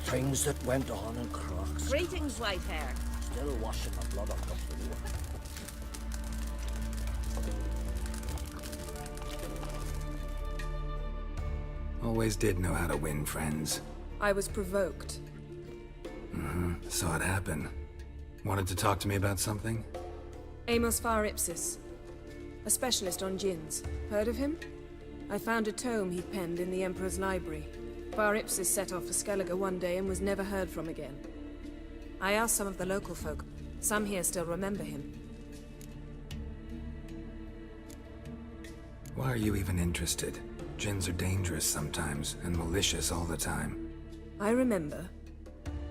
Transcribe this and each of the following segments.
Things that went on in Crocs. Greetings, white hair. Still washing my blood off the floor. Always did know how to win friends. I was provoked. Saw it happen. Wanted to talk to me about something? Amos Far Ipsis. A specialist on djinns. Heard of him? I found a tome he'd penned in the Emperor's library. Far Ipsis set off for Skellige one day and was never heard from again. I asked some of the local folk. Some here still remember him. Why are you even interested? Djinns are dangerous sometimes, and malicious all the time. I remember.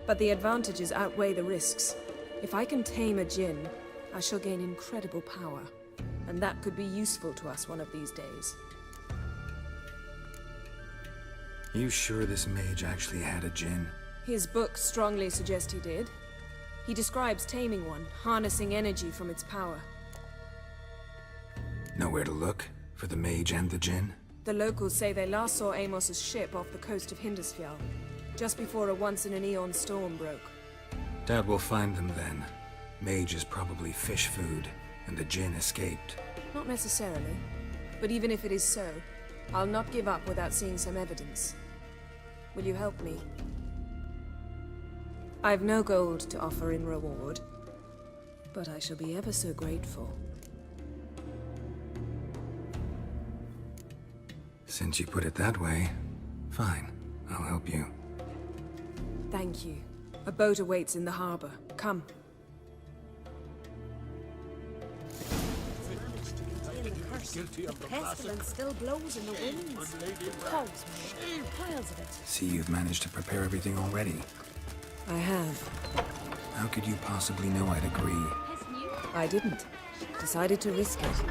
But the advantages outweigh the risks. If I can tame a djinn, I shall gain incredible power. And that could be useful to us one of these days. You sure this mage actually had a djinn? His books strongly suggest he did. He describes taming one, harnessing energy from its power. Nowhere to look? For the mage and the djinn? The locals say they last saw Amos's ship off the coast of Hindusfjall, just before a once-in-an-eon storm broke. Doubt we'll find them then. Mage is probably fish food, and the djinn escaped. Not necessarily. But even if it is so, I'll not give up without seeing some evidence. Will you help me? I've no gold to offer in reward, but I shall be ever so grateful. Since you put it that way, fine. I'll help you. Thank you. A boat awaits in the harbor. Come. Pestilence still blows in the winds. Cogs, piles of it. See, you've managed to prepare everything already. I have. How could you possibly know I'd agree? I didn't. Decided to risk it.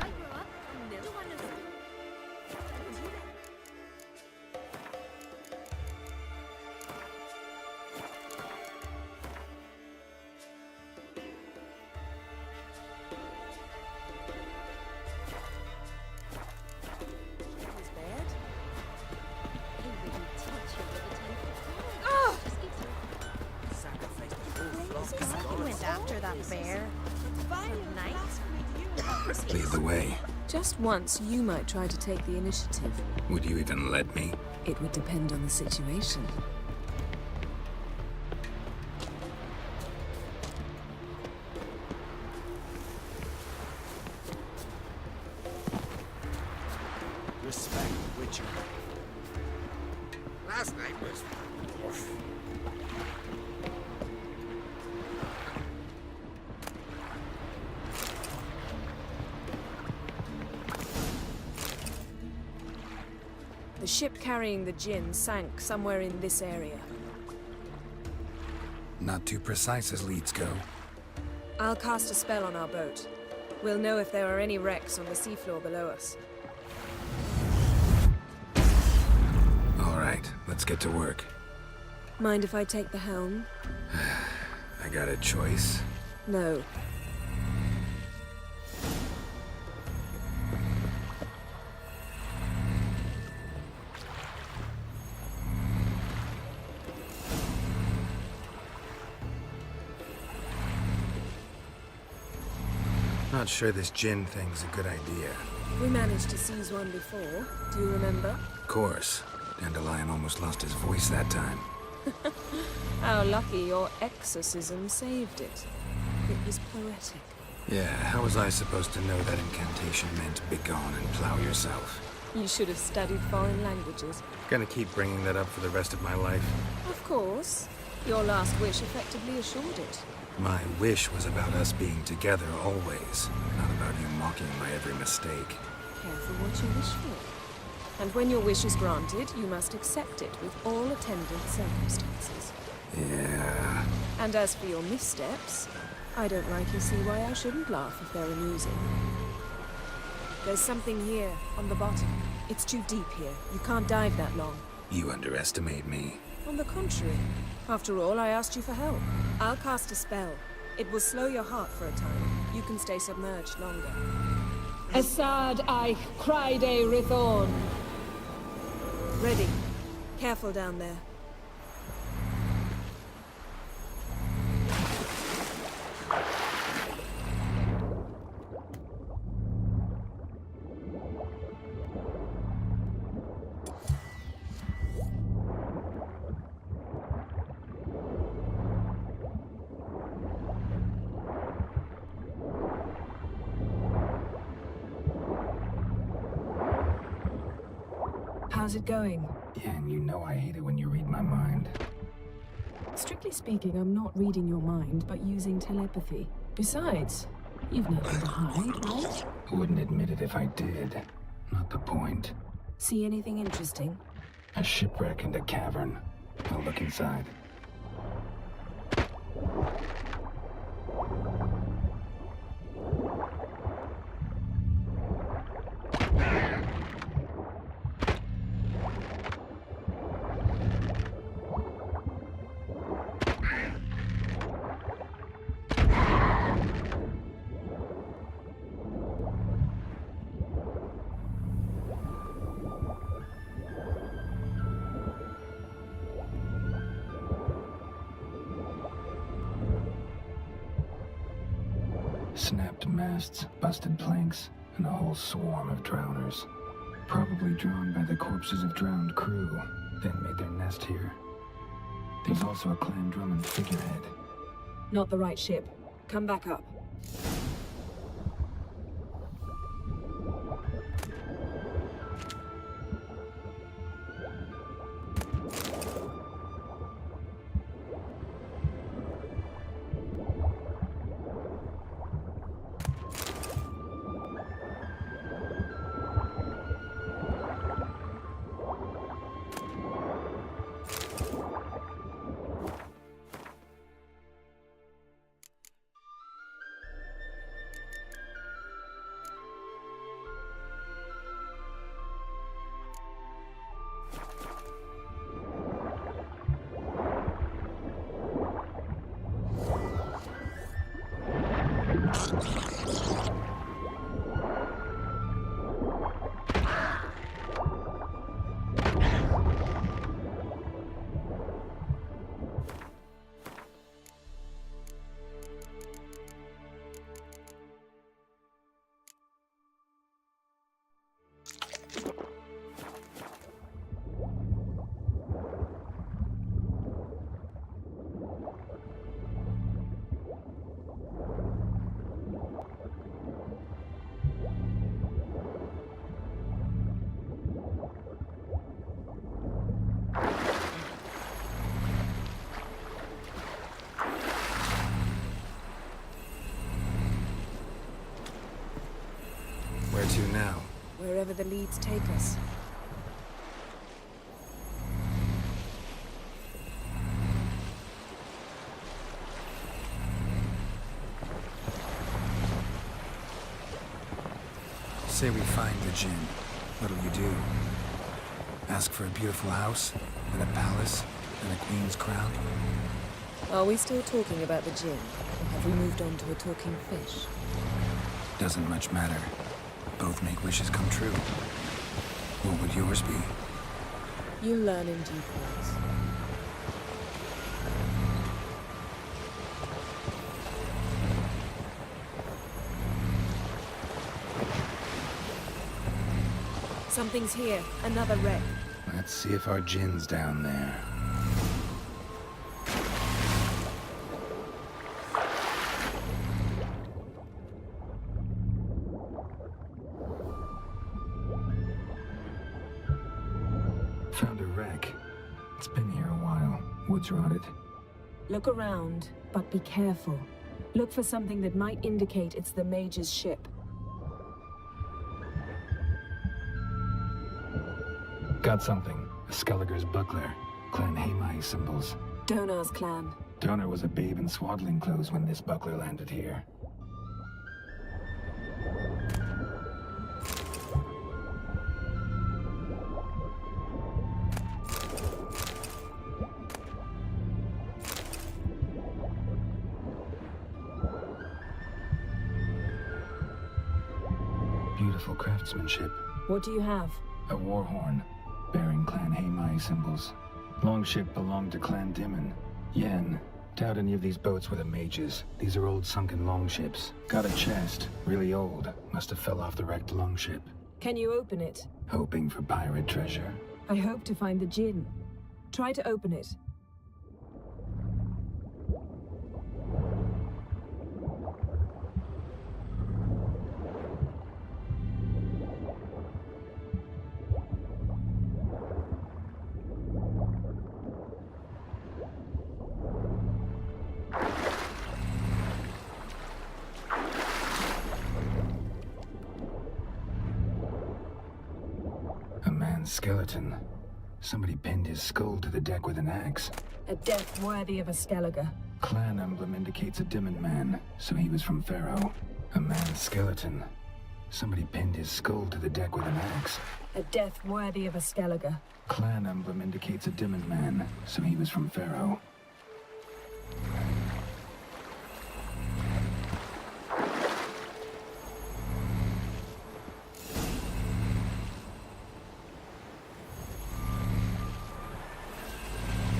After that bear. Lead the way. Just once, you might try to take the initiative. Would you even let me? It would depend on the situation. Respect Witcher. Last night was... The ship carrying the djinn sank somewhere in this area. Not too precise as leads go. I'll cast a spell on our boat. We'll know if there are any wrecks on the seafloor below us. All right, let's get to work. Mind if I take the helm? I got a choice. No. Not sure this djinn thing's a good idea. We managed to seize one before. Do you remember? Of course. Dandelion almost lost his voice that time. How lucky your exorcism saved it. It was poetic. Yeah, how was I supposed to know that incantation meant begone and plow yourself? You should have studied foreign languages. Gonna keep bringing that up for the rest of my life. Of course. Your last wish effectively assured it. My wish was about us being together always, not about you mocking my every mistake. Careful what you wish for. And when your wish is granted, you must accept it with all attendant circumstances. Yeah... And as for your missteps, I don't rightly see why I shouldn't laugh if they're amusing. There's something here, on the bottom. It's too deep here. You can't dive that long. You underestimate me. On the contrary. After all, I asked you for help. I'll cast a spell. It will slow your heart for a time. You can stay submerged longer. Assad I Cride Rithorn. Ready. Careful down there. How's it going? Yeah, and you know I hate it when you read my mind. Strictly speaking, I'm not reading your mind, but using telepathy. Besides, you've nothing to hide, right? Wouldn't admit it if I did. Not the point. See anything interesting? A shipwreck and a cavern. I'll look inside. Snapped masts, busted planks, and a whole swarm of drowners. Probably drawn by the corpses of drowned crew, then made their nest here. There's also a clan drum and figurehead. Not the right ship. Come back up. Where to now? Wherever the leads take us. Say we find the Jinn. What'll you do? Ask for a beautiful house, and a palace, and a queen's crown? Are we still talking about the Jinn? Or have we moved on to a talking fish? Doesn't much matter. Both make wishes come true. What would yours be? You'll learn in due course. Something's here. Another wreck. Let's see if our Jinn's down there. Found a wreck. It's been here a while. Wood's rotted. Look around, but be careful. Look for something that might indicate it's the Mage's ship. Got something. A Skelliger's buckler. Clan Hamai symbols. Donar's clan. Donar was a babe in swaddling clothes when this buckler landed here. Beautiful craftsmanship. What do you have? A war horn, bearing Clan Hamai symbols. Longship belonged to Clan Dimon. Yen. Doubt any of these boats were the mages. These are old sunken longships. Got a chest. Really old. Must have fell off the wrecked longship. Can you open it? Hoping for pirate treasure. I hope to find the Jinn. Try to open it. man's skeleton. Somebody pinned his skull to the deck with an axe. A death worthy of a Skellige. Clan emblem indicates a Dimmen man, so he was from Pharaoh. A man's skeleton. Somebody pinned his skull to the deck with an axe. A death worthy of a Skellige. Clan emblem indicates a Dimmen man, so he was from Pharaoh.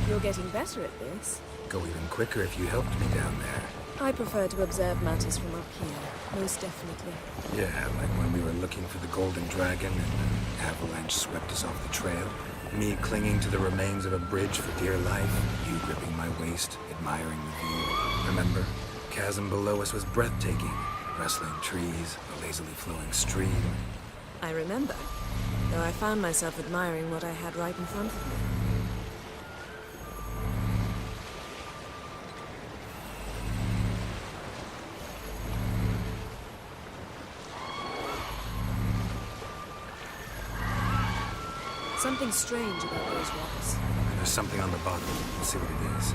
You're getting better at this. Go even quicker if you helped me down there. I prefer to observe matters from up here, most definitely. Yeah, like when we were looking for the Golden Dragon and an avalanche swept us off the trail. Me clinging to the remains of a bridge for dear life. You gripping my waist, admiring the view. Remember? Chasm below us was breathtaking. Rustling trees, a lazily flowing stream. I remember, though I found myself admiring what I had right in front of me. Something strange about those rocks. There's something on the bottom. Let's see what it is.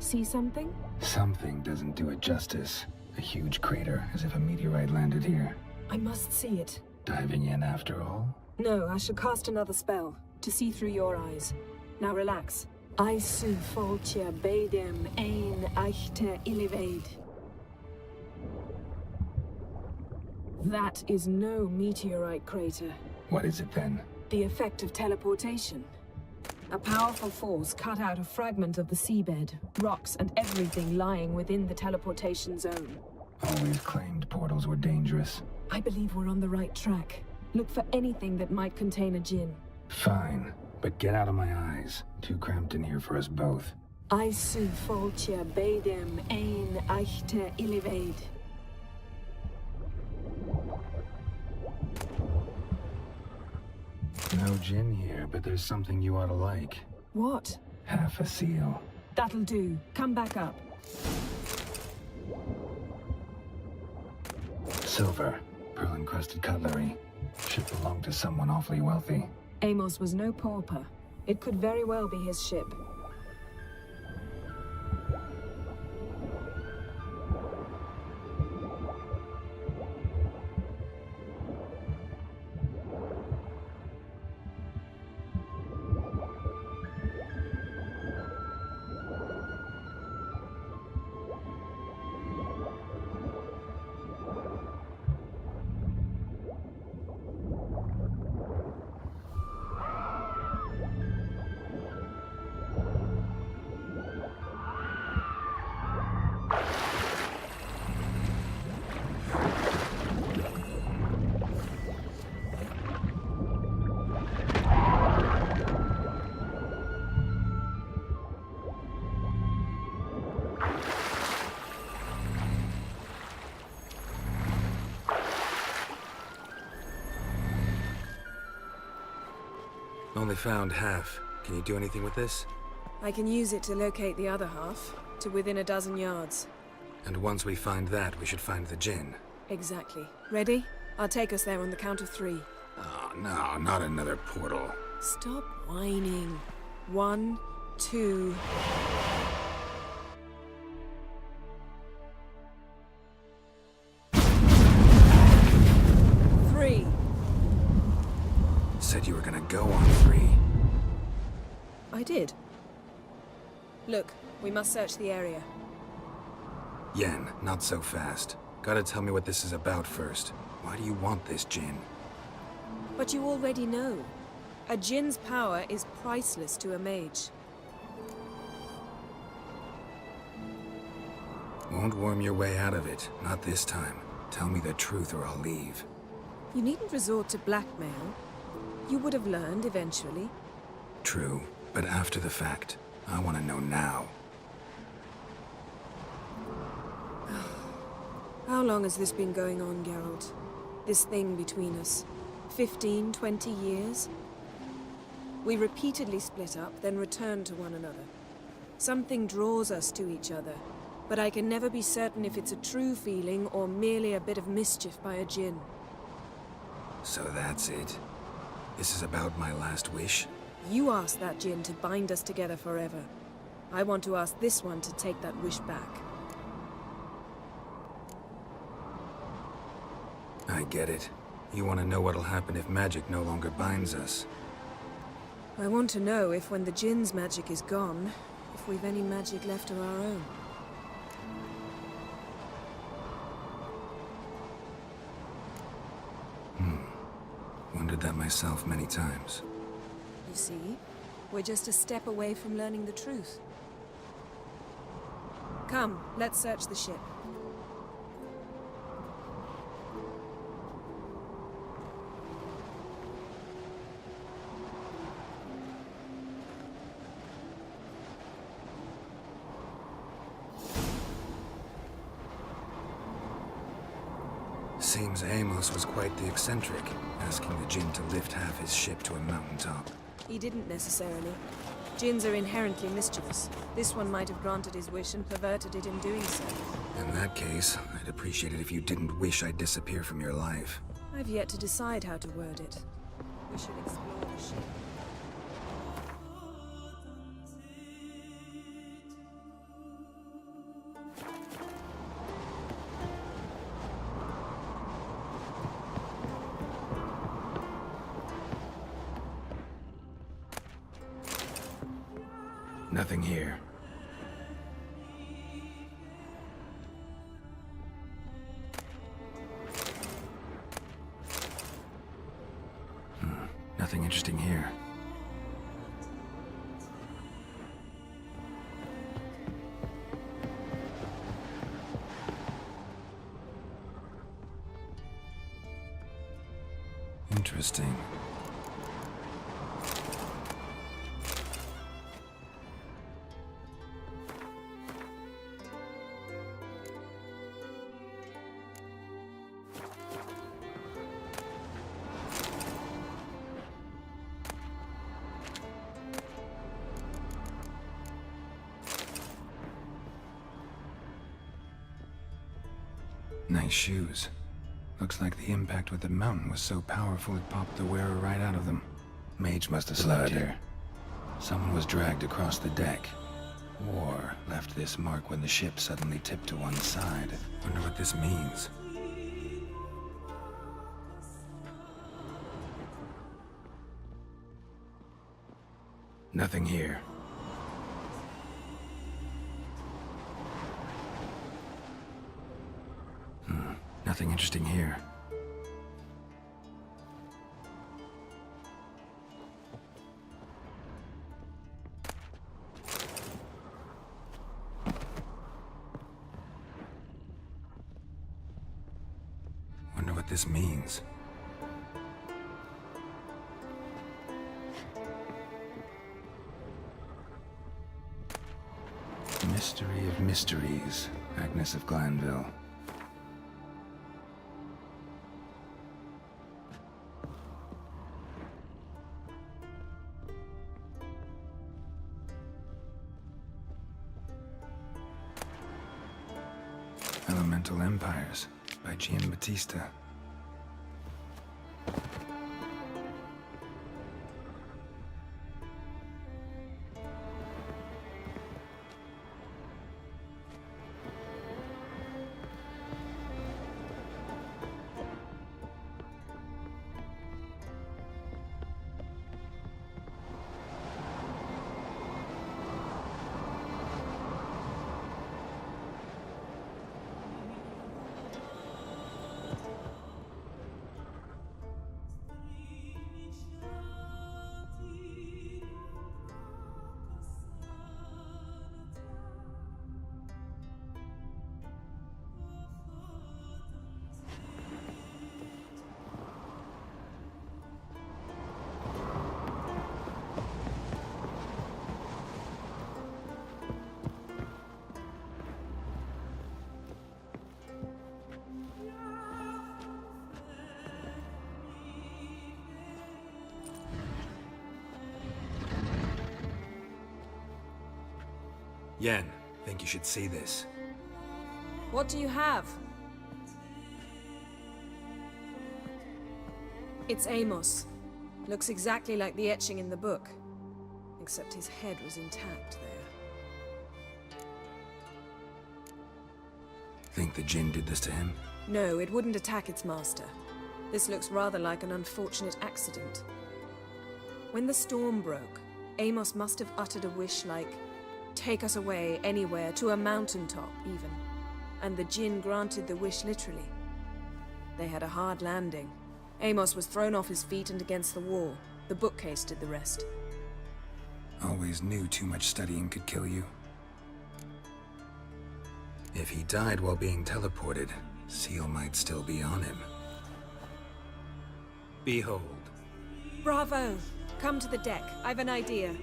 See something? Something doesn't do it justice. A huge crater, as if a meteorite landed here. I must see it. Diving in after all? No, I shall cast another spell, to see through your eyes. Now relax. I su foltje bedem ein echte ilivaid. That is no meteorite crater. What is it then? The effect of teleportation. A powerful force cut out a fragment of the seabed, rocks and everything lying within the teleportation zone. Always claimed portals were dangerous. I believe we're on the right track. Look for anything that might contain a djinn. Fine, but get out of my eyes. Too cramped in here for us both. I su foltje bedem ein echte ilivaid. No gin here, but there's something you ought to like. What? Half a seal. That'll do. Come back up. Silver. Pearl-encrusted cutlery. Should belong to someone awfully wealthy. Amos was no pauper. It could very well be his ship. Only found half. Can you do anything with this? I can use it to locate the other half, to within a dozen yards. And once we find that, we should find the djinn. Exactly. Ready? I'll take us there on the count of 3. Oh, no, not another portal. Stop whining. 1, 2... Said you were gonna go on 3. I did. Look, we must search the area. Yen, not so fast. Gotta tell me what this is about first. Why do you want this djinn? But you already know. A djinn's power is priceless to a mage. Won't worm your way out of it. Not this time. Tell me the truth or I'll leave. You needn't resort to blackmail. You would have learned eventually. True, but after the fact. I want to know now. How long has this been going on, Geralt? This thing between us? 15, 20 years? We repeatedly split up, then returned to one another. Something draws us to each other, but I can never be certain if it's a true feeling or merely a bit of mischief by a djinn. So that's it. This is about my last wish? You asked that djinn to bind us together forever. I want to ask this one to take that wish back. I get it. You want to know what'll happen if magic no longer binds us. I want to know if when the djinn's magic is gone, if we've any magic left of our own. Wondered that myself many times. You see, we're just a step away from learning the truth. Come, let's search the ship. Seems Amos was quite the eccentric, asking the djinn to lift half his ship to a mountaintop. He didn't necessarily. Djinns are inherently mischievous. This one might have granted his wish and perverted it in doing so. In that case, I'd appreciate it if you didn't wish I'd disappear from your life. I've yet to decide how to word it. We should explore the ship. Nothing here. Nothing interesting here. Interesting. Nice shoes. Looks like the impact with the mountain was so powerful it popped the wearer right out of them. Mage must have slept here. Someone was dragged across the deck. War left this mark when the ship suddenly tipped to one side. Wonder what this means. Nothing here. Nothing interesting here. Wonder what this means. Mystery of mysteries, Agnes of Glanville. Elemental Empires by Giambattista. Yen, think you should see this. What do you have? It's Amos. Looks exactly like the etching in the book. Except his head was intact there. Think the Jinn did this to him? No, it wouldn't attack its master. This looks rather like an unfortunate accident. When the storm broke, Amos must have uttered a wish like, "Take us away, anywhere, to a mountaintop, even." And the Jinn granted the wish literally. They had a hard landing. Amos was thrown off his feet and against the wall. The bookcase did the rest. Always knew too much studying could kill you. If he died while being teleported, Seal might still be on him. Behold. Bravo! Come to the deck. I've an idea.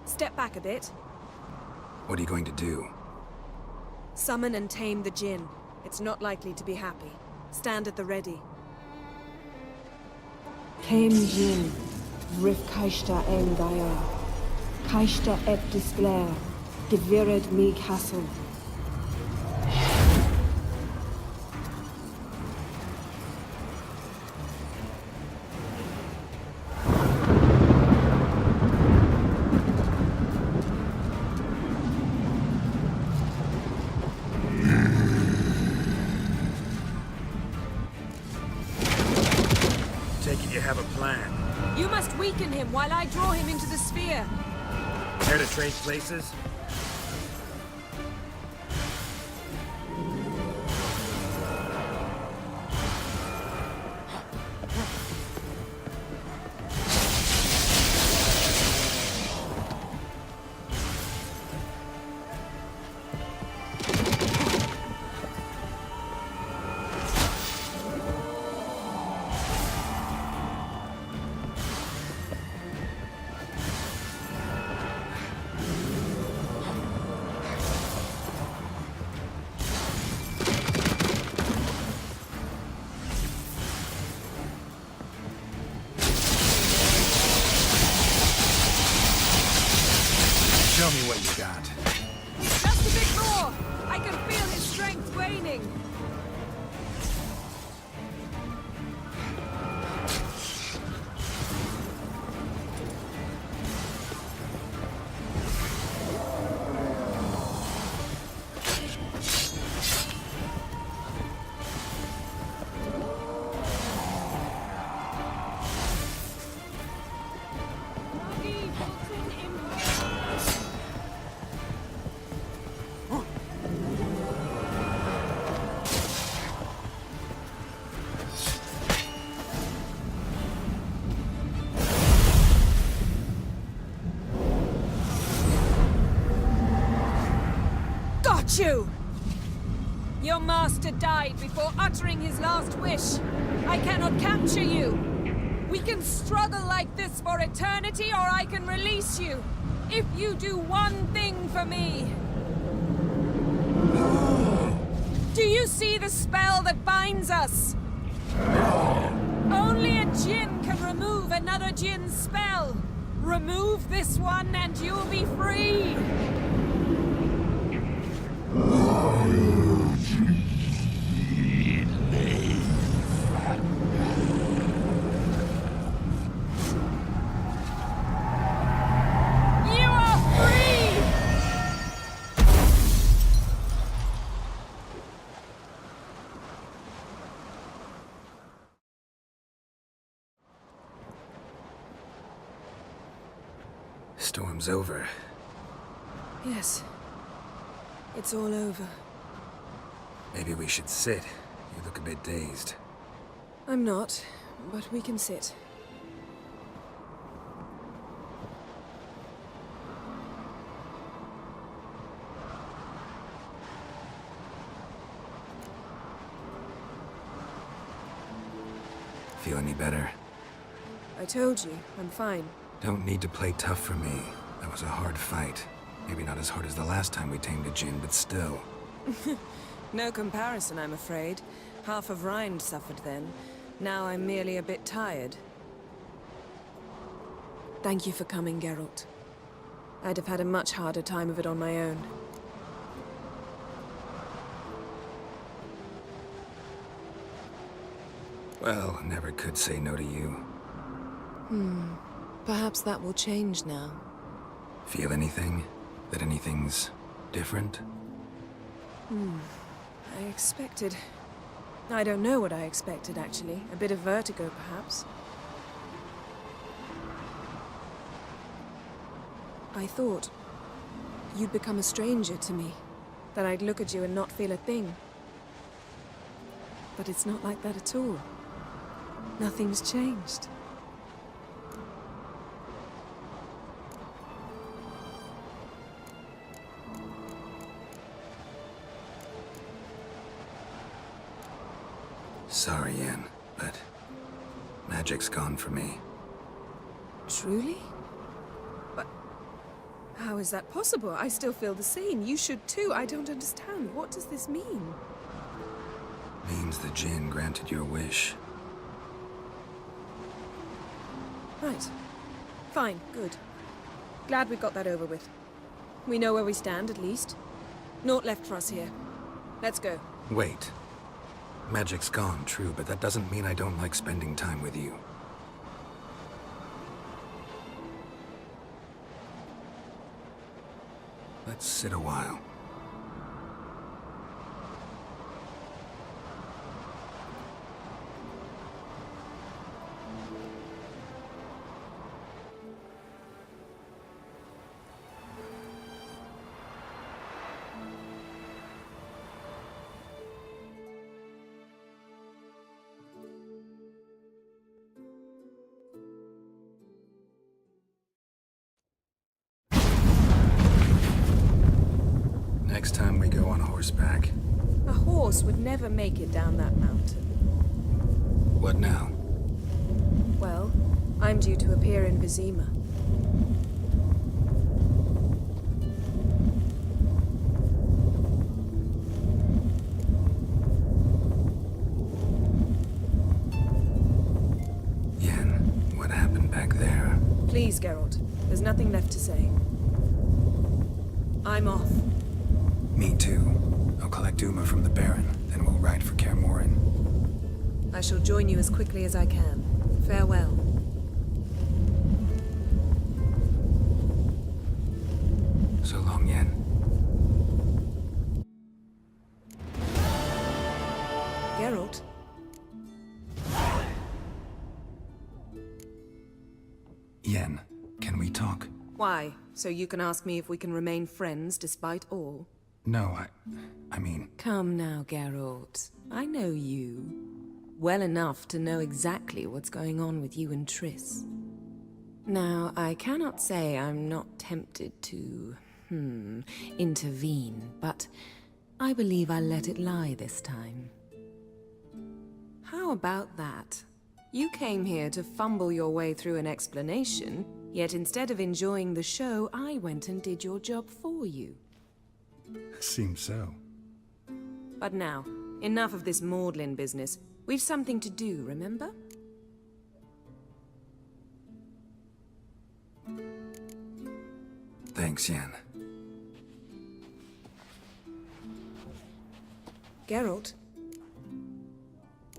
Step back a bit. What are you going to do? Summon and tame the Jinn. It's not likely to be happy. Stand at the ready. Tame Jinn, Rif Kaishta Engaya, Kaishta et Displair, Gevired mi Castle. Take it you have a plan. You must weaken him while I draw him into the sphere. Care to trade places? Show me what you got. Just a bit more! I can feel his strength waning. Got you! Your master died before uttering his last wish. I cannot capture you. We can struggle like this for eternity, or I can release you. If you do one thing for me. Do you see the spell that binds us? Only a Jinn can remove another Jinn's spell. Remove this one and you'll be free. You are free! Storm's over. Yes. It's all over. Maybe we should sit. You look a bit dazed. I'm not, but we can sit. Feel any better? I told you, I'm fine. Don't need to play tough for me. That was a hard fight. Maybe not as hard as the last time we tamed a djinn, but still. No comparison, I'm afraid. Half of Rind suffered then. Now I'm merely a bit tired. Thank you for coming, Geralt. I'd have had a much harder time of it on my own. Well, never could say no to you. Perhaps that will change now. Feel anything? That anything's different? I expected... I don't know what I expected, actually. A bit of vertigo, perhaps. I thought you'd become a stranger to me. That I'd look at you and not feel a thing. But it's not like that at all. Nothing's changed. Sorry, Yen, but magic's gone for me. Truly? But how is that possible? I still feel the same. You should too. I don't understand. What does this mean? Means the djinn granted your wish. Right. Fine. Good. Glad we got that over with. We know where we stand, at least. Naught left for us here. Let's go. Wait. Magic's gone, true, but that doesn't mean I don't like spending time with you. Let's sit a while. Next time we go on horseback. A horse would never make it down that mountain. What now? Well, I'm due to appear in Vizima. Yen, what happened back there? Please, Geralt. There's nothing left to say. I'm off. Me too. I'll collect Uma from the Baron, then we'll ride for Kaer Morhen. I shall join you as quickly as I can. Farewell. So long, Yen. Geralt? Yen, can we talk? Why? So you can ask me if we can remain friends despite all? No, I mean... Come now, Geralt. I know you. Well enough to know exactly what's going on with you and Triss. Now, I cannot say I'm not tempted to, intervene, but I believe I'll let it lie this time. How about that? You came here to fumble your way through an explanation, yet instead of enjoying the show, I went and did your job for you. Seems so. But now, enough of this maudlin business. We've something to do, remember? Thanks, Yen. Geralt?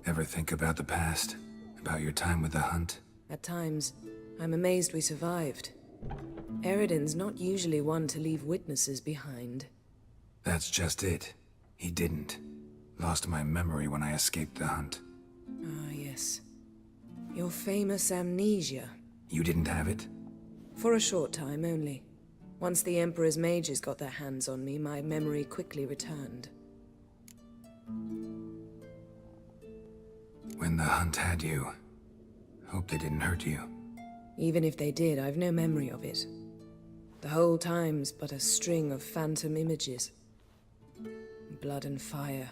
Ever think about the past? About your time with the Hunt? At times, I'm amazed we survived. Eridan's not usually one to leave witnesses behind. That's just it. He didn't. Lost my memory when I escaped the Hunt. Ah, yes. Your famous amnesia. You didn't have it? For a short time only. Once the Emperor's mages got their hands on me, my memory quickly returned. When the Hunt had you, hope they didn't hurt you. Even if they did, I've no memory of it. The whole time's but a string of phantom images. Blood and fire.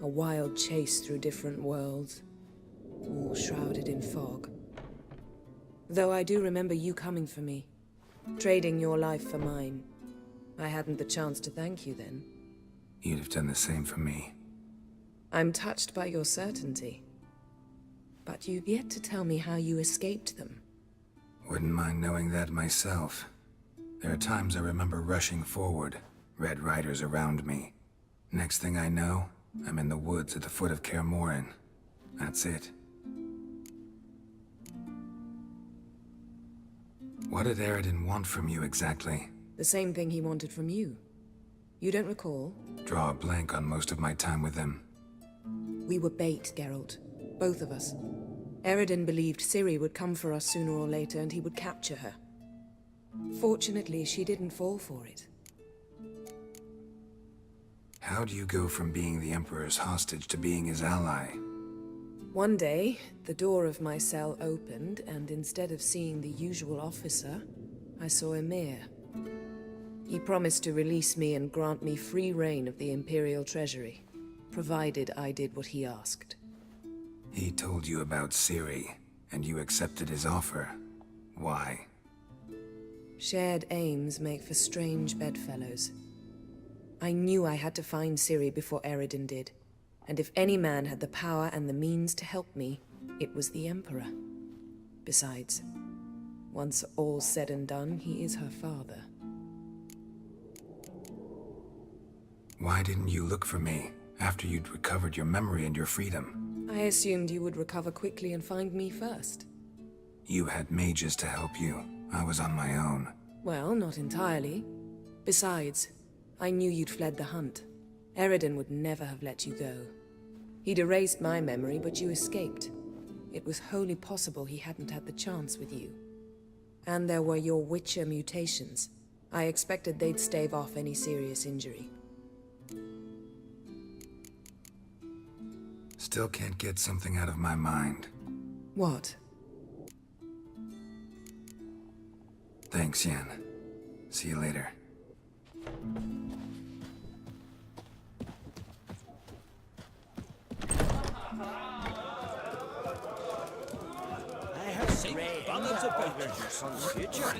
A wild chase through different worlds. All shrouded in fog. Though I do remember you coming for me, trading your life for mine. I hadn't the chance to thank you then. You'd have done the same for me. I'm touched by your certainty. But you've yet to tell me how you escaped them. Wouldn't mind knowing that myself. There are times I remember rushing forward, Red Riders around me. Next thing I know, I'm in the woods at the foot of Kaer Morhen. That's it. What did Eredin want from you exactly? The same thing he wanted from you. You don't recall? Draw a blank on most of my time with him. We were bait, Geralt. Both of us. Eredin believed Ciri would come for us sooner or later and he would capture her. Fortunately, she didn't fall for it. How do you go from being the Emperor's hostage to being his ally? One day, the door of my cell opened, and instead of seeing the usual officer, I saw Emir. He promised to release me and grant me free reign of the Imperial Treasury, provided I did what he asked. He told you about Ciri, and you accepted his offer. Why? Shared aims make for strange bedfellows. I knew I had to find Ciri before Eredin did, and if any man had the power and the means to help me, it was the Emperor. Besides, once all's said and done, he is her father. Why didn't you look for me after you'd recovered your memory and your freedom? I assumed you would recover quickly and find me first. You had mages to help you. I was on my own. Well, not entirely. Besides, I knew you'd fled the hunt. Eredin would never have let you go. He'd erased my memory, but you escaped. It was wholly possible he hadn't had the chance with you. And there were your Witcher mutations. I expected they'd stave off any serious injury. Still can't get something out of my mind. What? Thanks, Yen. See you later. I have great abundance of pictures on the future.